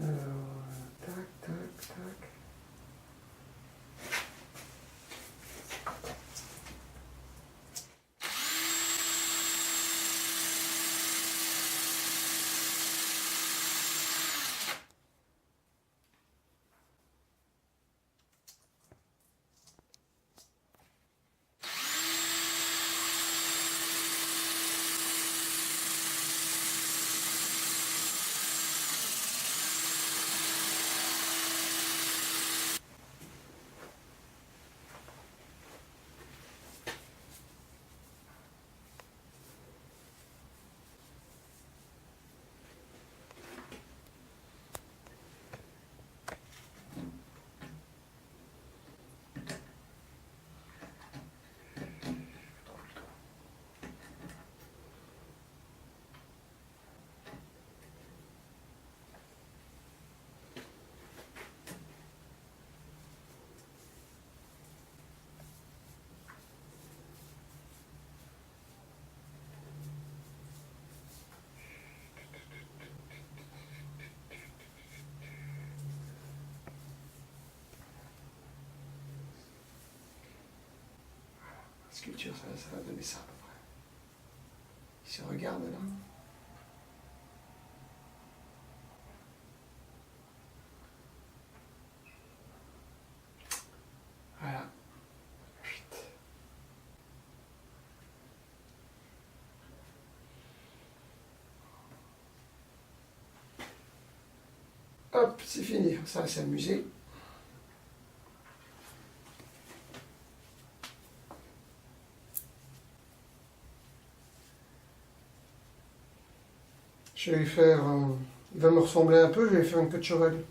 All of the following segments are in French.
Alors, tac, tac, tac. Sculpture, ça va donner ça à peu près. Si on regarde là. Voilà. Hop, c'est fini. Ça va s'amuser. Je vais lui faire, il va me ressembler un peu, je vais lui faire une queue de cheval.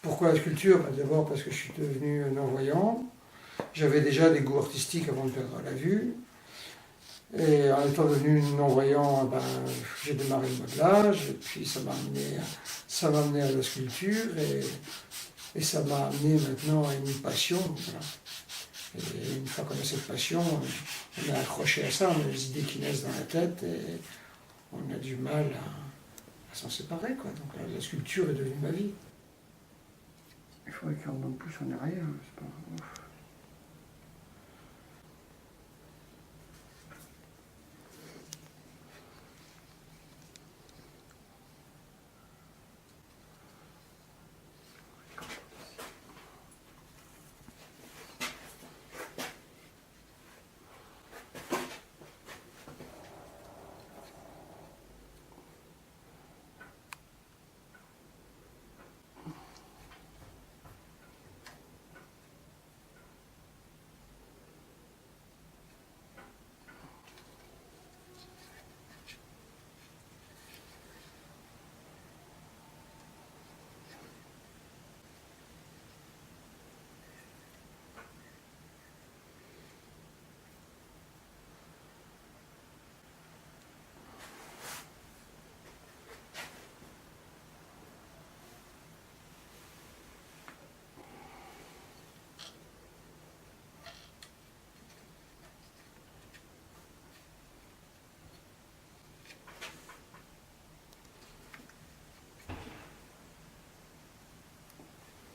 Pourquoi la sculpture? D'abord parce que je suis devenu non-voyant. J'avais déjà des goûts artistiques avant de perdre la vue. Et en étant devenu non-voyant, j'ai démarré le modelage, et puis ça m'a amené à la sculpture, et ça m'a amené maintenant à une passion. Voilà. Et une fois qu'on a cette passion, on est accroché à ça, on a des idées qui naissent dans la tête, et on a du mal à s'en séparer, quoi. Donc la sculpture est devenue ma vie. Il faudrait qu'il remonte plus en arrière, c'est pas ouf.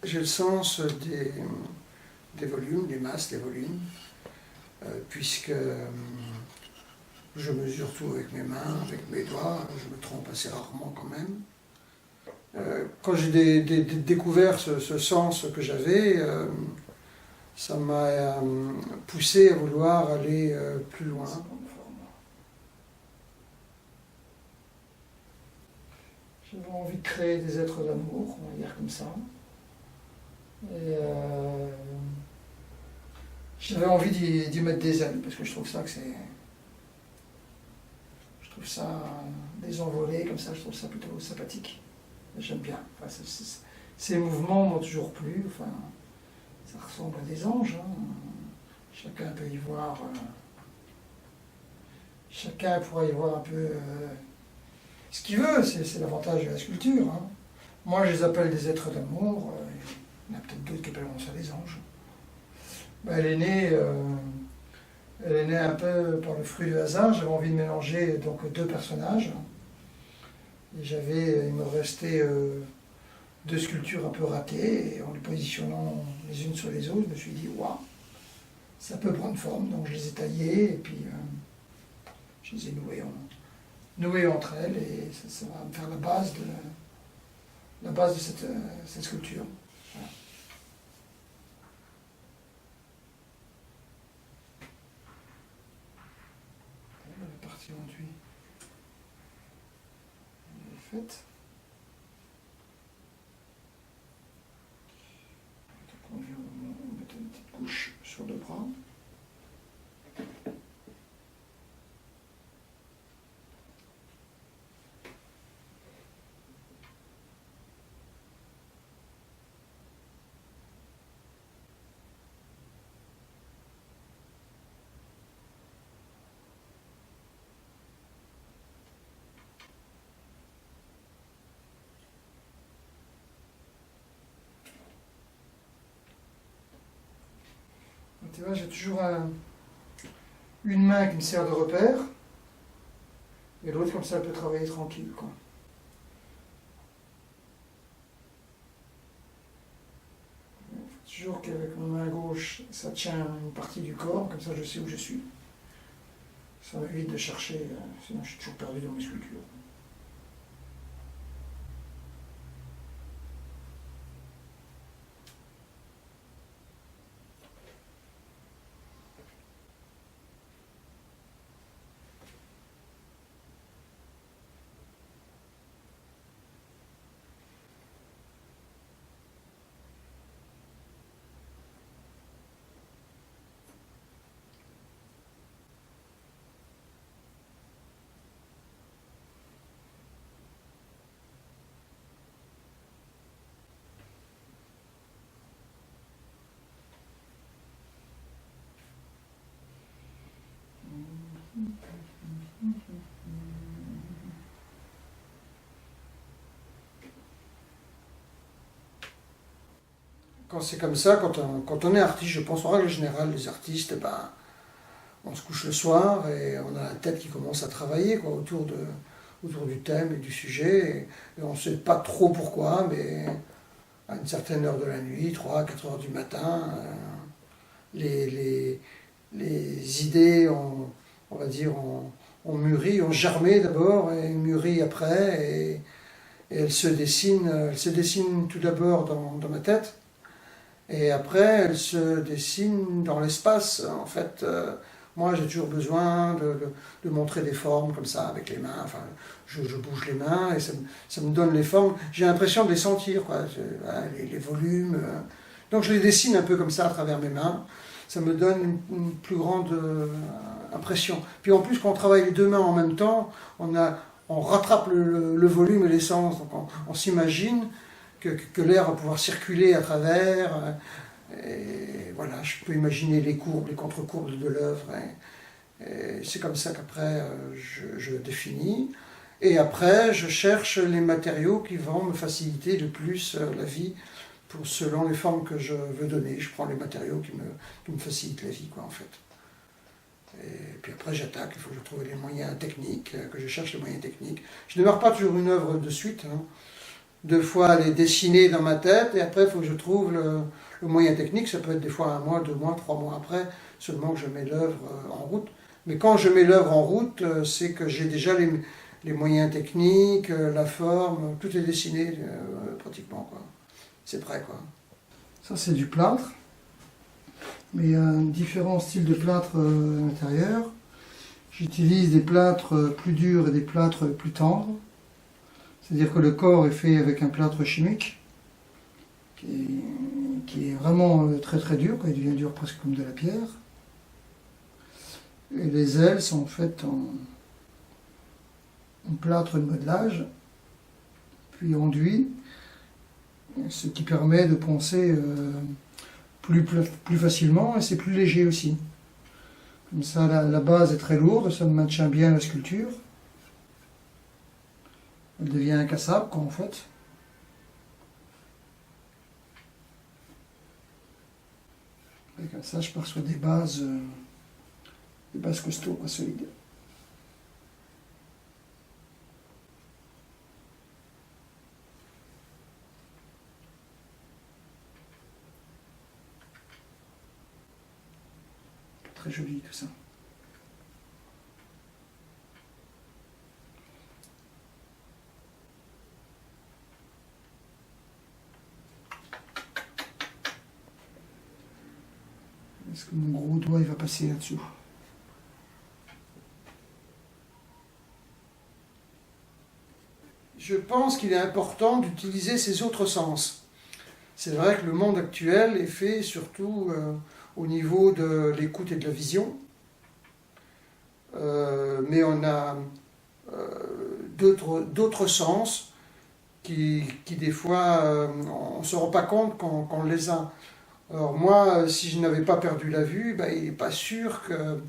J'ai le sens des volumes, des masses, des volumes, puisque je mesure tout avec mes mains, avec mes doigts, je me trompe assez rarement quand même. Quand j'ai découvert ce sens que j'avais, ça m'a poussé à vouloir aller plus loin. J'avais envie de créer des êtres d'amour, on va dire comme ça. Et j'avais envie d'y mettre des ailes, parce que je trouve ça des envolées comme ça, je trouve ça plutôt sympathique. J'aime bien. Enfin, ces mouvements m'ont toujours plu. Enfin, ça ressemble à des anges. Hein. Chacun peut y voir chacun pourra y voir un peu ce qu'il veut, c'est l'avantage de la sculpture. Hein. Moi, je les appelle des êtres d'amour, il y en a peut-être d'autres qui appelleront ça des anges. Ben, elle est née un peu par le fruit du hasard, j'avais envie de mélanger donc deux personnages. Et il me restait deux sculptures un peu ratées, et en les positionnant les unes sur les autres, je me suis dit, waouh, ça peut prendre forme, donc je les ai taillées, et puis je les ai nouées entre elles, et ça va me faire la base de cette sculpture. Voilà. La partie enduit est faite. On vient de mettre une petite couche sur le bras. Tu vois, j'ai toujours une main qui me sert de repère, et l'autre comme ça elle peut travailler tranquille, quoi. Toujours qu'avec ma main gauche, ça tient une partie du corps, comme ça je sais où je suis. Ça m'évite de chercher, sinon je suis toujours perdu dans mes sculptures. Quand c'est comme ça, quand on est artiste, je pense en règle générale, les artistes, ben, on se couche le soir et on a la tête qui commence à travailler quoi, autour du thème et du sujet. Et on ne sait pas trop pourquoi, mais à une certaine heure de la nuit, 3 4 heures du matin, les idées on va dire, ont mûri, ont germé d'abord et mûri après. Et elles se dessinent tout d'abord dans ma tête. Et après, elle se dessine dans l'espace. En fait, moi, j'ai toujours besoin de montrer des formes comme ça, avec les mains. Enfin, je bouge les mains et ça me donne les formes. J'ai l'impression de les sentir, quoi. Les volumes. Donc, je les dessine un peu comme ça à travers mes mains. Ça me donne une plus grande impression. Puis en plus, quand on travaille les deux mains en même temps, on rattrape le volume et l'essence. Donc, on s'imagine que l'air va pouvoir circuler à travers. Et voilà, je peux imaginer les courbes, les contre-courbes de l'œuvre. Et c'est comme ça qu'après, je définis. Et après, je cherche les matériaux qui vont me faciliter le plus la vie selon les formes que je veux donner. Je prends les matériaux qui me facilitent la vie, quoi, en fait. Et puis après, j'attaque. Il faut que je trouve les moyens techniques, que je cherche les moyens techniques. Je ne démarre pas toujours une œuvre de suite. Hein. 2 fois les dessiner dans ma tête, et après il faut que je trouve le moyen technique. Ça peut être des fois 1 mois, 2 mois, 3 mois après, seulement que je mets l'œuvre en route. Mais quand je mets l'œuvre en route, c'est que j'ai déjà les moyens techniques, la forme, tout est dessiné pratiquement, quoi. C'est prêt, quoi. Ça c'est du plâtre, mais il y a différents styles de plâtre à l'intérieur. J'utilise des plâtres plus durs et des plâtres plus tendres. C'est-à-dire que le corps est fait avec un plâtre chimique qui est vraiment très très dur, il devient dur presque comme de la pierre. Et les ailes sont faites en plâtre de modelage, puis enduit, ce qui permet de poncer plus facilement, et c'est plus léger aussi. Comme ça, la base est très lourde, ça maintient bien la sculpture. Elle devient incassable, quoi, en fait. Et comme ça, je pars sur des bases costauds, quoi, solides. Très joli tout ça. Est-ce que mon gros doigt il va passer là-dessous? Je pense qu'il est important d'utiliser ses autres sens. C'est vrai que le monde actuel est fait surtout au niveau de l'écoute et de la vision. Mais on a d'autres sens qui des fois, on ne se rend pas compte qu'on les a. Alors moi, si je n'avais pas perdu la vue, ben, il n'est pas sûr que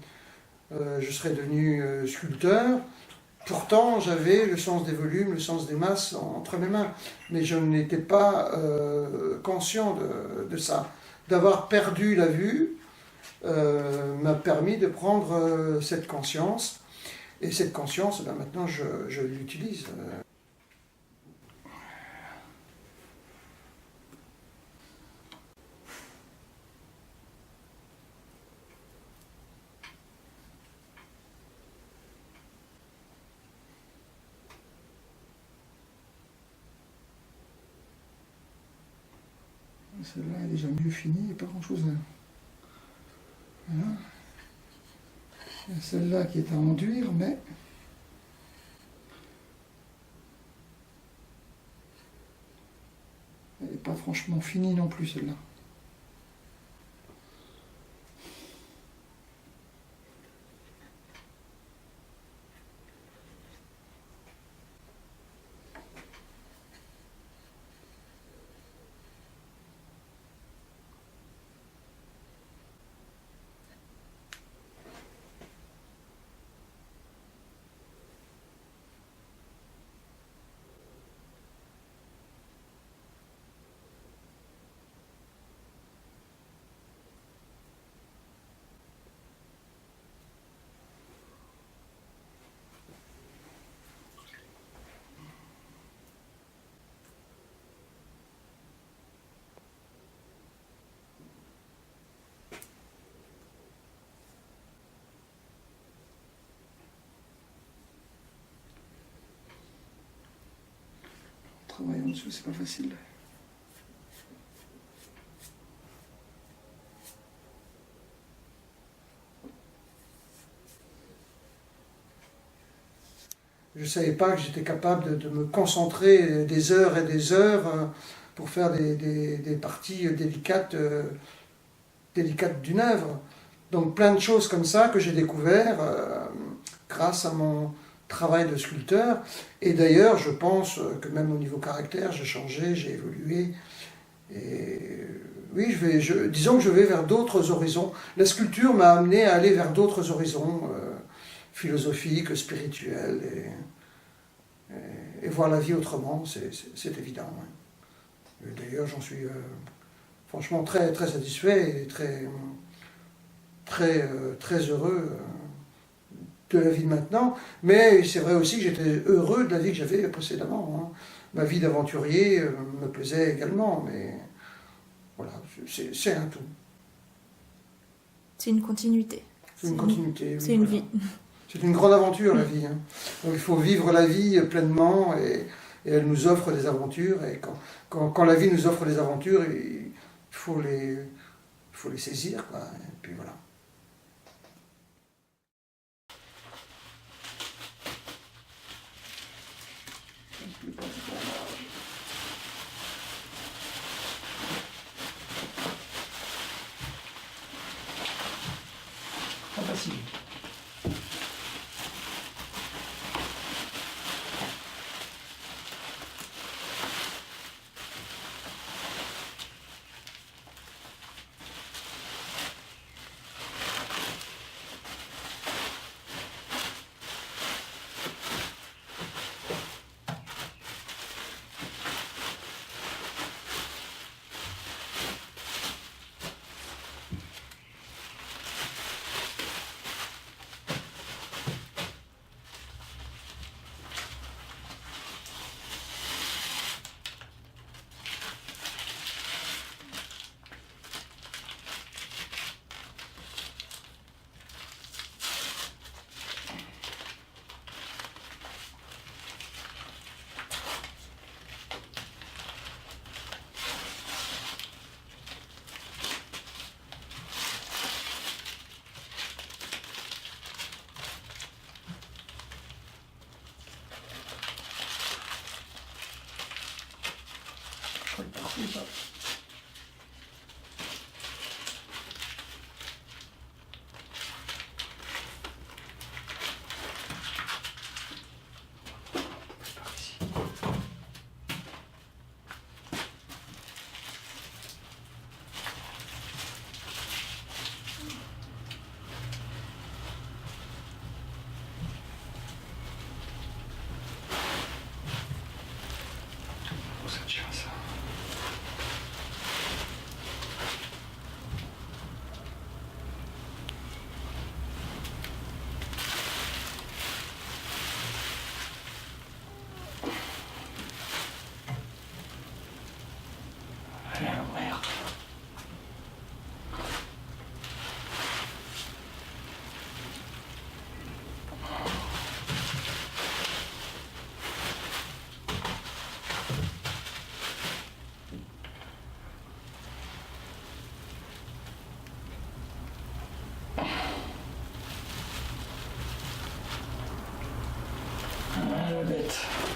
je serais devenu sculpteur. Pourtant, j'avais le sens des volumes, le sens des masses entre mes mains. Mais je n'étais pas conscient de ça. D'avoir perdu la vue m'a permis de prendre cette conscience. Et cette conscience, ben, maintenant, je l'utilise. Celle-là est déjà mieux finie, il n'y a pas grand-chose à... Voilà. Il y a celle-là qui est à enduire, mais... elle n'est pas franchement finie non plus, celle-là. Travailler en dessous, c'est pas facile. Je ne savais pas que j'étais capable de me concentrer des heures et des heures pour faire des parties délicates d'une œuvre. Donc plein de choses comme ça que j'ai découvert grâce à mon travail de sculpteur. Et d'ailleurs, je pense que même au niveau caractère, j'ai changé, j'ai évolué. Et oui, disons que je vais vers d'autres horizons. La sculpture m'a amené à aller vers d'autres horizons philosophiques, spirituels, et voir la vie autrement, c'est évident. Ouais. D'ailleurs, j'en suis franchement très, très satisfait et très heureux de la vie de maintenant. Mais c'est vrai aussi que j'étais heureux de la vie que j'avais précédemment. Hein. Ma vie d'aventurier me plaisait également, mais voilà, c'est un tout. C'est une continuité. C'est une continuité. C'est une vie. C'est une grande aventure, la vie. Hein. Donc il faut vivre la vie pleinement et elle nous offre des aventures. Et quand la vie nous offre des aventures, il faut les saisir. Quoi. Et puis voilà. Pas facile. parfait ça. Par ici. Oh, ça tient ça. Allez à l'ouvrir. Ah, la bête.